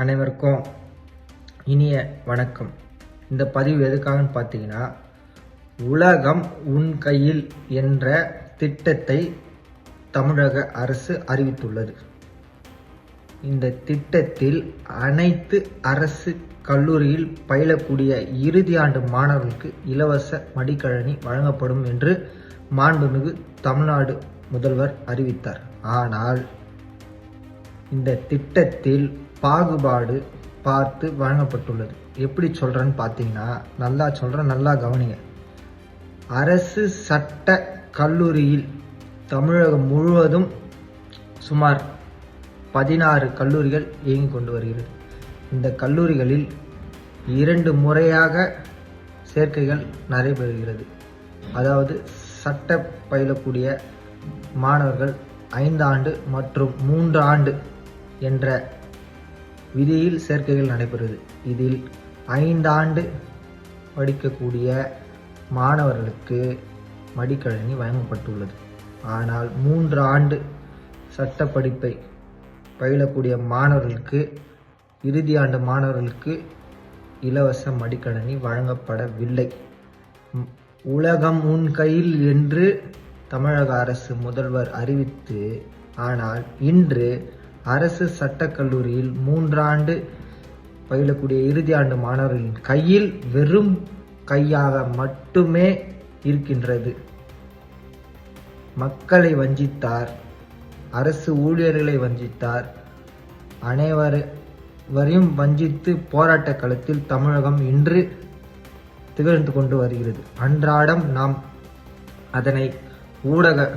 அனைவருக்கும் இனிய வணக்கம். இந்த பதிவு எதுக்காகன்னு பார்த்தீங்கன்னா, உலகம் உன் கையில் என்ற திட்டத்தை தமிழக அரசு அறிவித்துள்ளது. இந்த திட்டத்தில் அனைத்து அரசு கல்லூரியில் பயிலக்கூடிய இறுதி ஆண்டு மாணவர்களுக்கு இலவச மடிக்கணினி வழங்கப்படும் என்று மாண்புமிகு தமிழ்நாடு முதல்வர் அறிவித்தார். ஆனால் இந்த திட்டத்தில் பாகுபாடு பார்த்து வழங்கப்பட்டுள்ளது. எப்படி சொல்றேன்னு பார்த்தீங்கன்னா, நல்லா கவனிங்க. அரசு சட்ட கல்லூரியில் தமிழகம் முழுவதும் சுமார் 16 கல்லூரிகள் இயங்கிக் கொண்டு வருகிறது. இந்த கல்லூரிகளில் 2 முறையாக சேர்க்கைகள் நடைபெறுகிறது. அதாவது சட்ட பயிலக்கூடிய மாணவர்கள் 5 ஆண்டு மற்றும் 3 ஆண்டு என்ற விதியில் சேர்க்கைகள் நடைபெறுகிறது. இதில் 5 ஆண்டு படிக்கக்கூடிய மாணவர்களுக்கு மடிக்கணினி வழங்கப்பட்டுள்ளது. ஆனால் 3 ஆண்டு சட்ட படிப்பை பயிலக்கூடிய மாணவர்களுக்கு, இறுதி ஆண்டு மாணவர்களுக்கு இலவச மடிக்கணினி வழங்கப்படவில்லை. உலகம் உன் கையில் என்று தமிழக அரசு முதல்வர் அறிவித்து, ஆனால் இன்று அரசு சட்டக்கல்லூரியில் 3 ஆண்டு பயிலக்கூடிய இறுதி ஆண்டு மாணவர்களின் கையில் வெறும் கையாக மட்டுமே இருக்கின்றது. மக்களை வஞ்சித்தார், அரசு ஊழியர்களை வஞ்சித்தார், அனைவரையும் வஞ்சித்து போராட்ட களத்தில் தமிழகம் இன்று திகழ்ந்து கொண்டு வருகிறது. அன்றாடம் நாம் அதனை ஊடக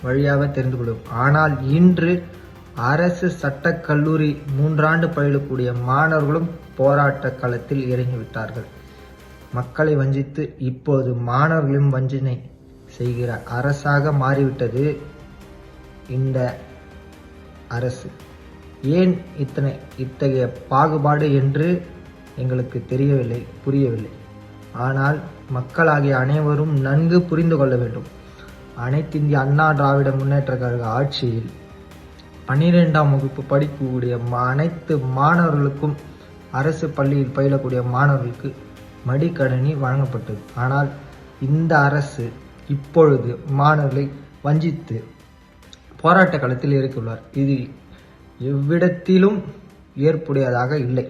வழியாக தெரிந்து கொள்வோம். ஆனால் இன்று அரசு சட்டக்கல்லூரி 3 ஆண்டு பயிலக்கூடிய மாணவர்களும் போராட்ட களத்தில் இறங்கிவிட்டார்கள். மக்களை வஞ்சித்து இப்போது மாணவர்களையும் வஞ்சனை செய்கிற அரசாக மாறிவிட்டது இந்த அரசு. ஏன் இத்தகைய பாகுபாடு என்று எங்களுக்கு தெரியவில்லை, புரியவில்லை. ஆனால் மக்களாகிய அனைவரும் நன்கு புரிந்து கொள்ள வேண்டும். அனைத்திந்திய அண்ணா திராவிட முன்னேற்ற கழக ஆட்சியில் 12ஆம் வகுப்பு படிக்கக்கூடிய அனைத்து மாணவர்களுக்கும், அரசு பள்ளியில் பயிலக்கூடிய மாணவர்களுக்கு மடிக்கணினி வழங்கப்பட்டது. ஆனால் இந்த அரசு இப்பொழுது மாணவர்களை வஞ்சித்து போராட்ட களத்தில் இறக்கியுள்ளார். இது எவ்விடத்திலும் ஏற்புடையதாக இல்லை.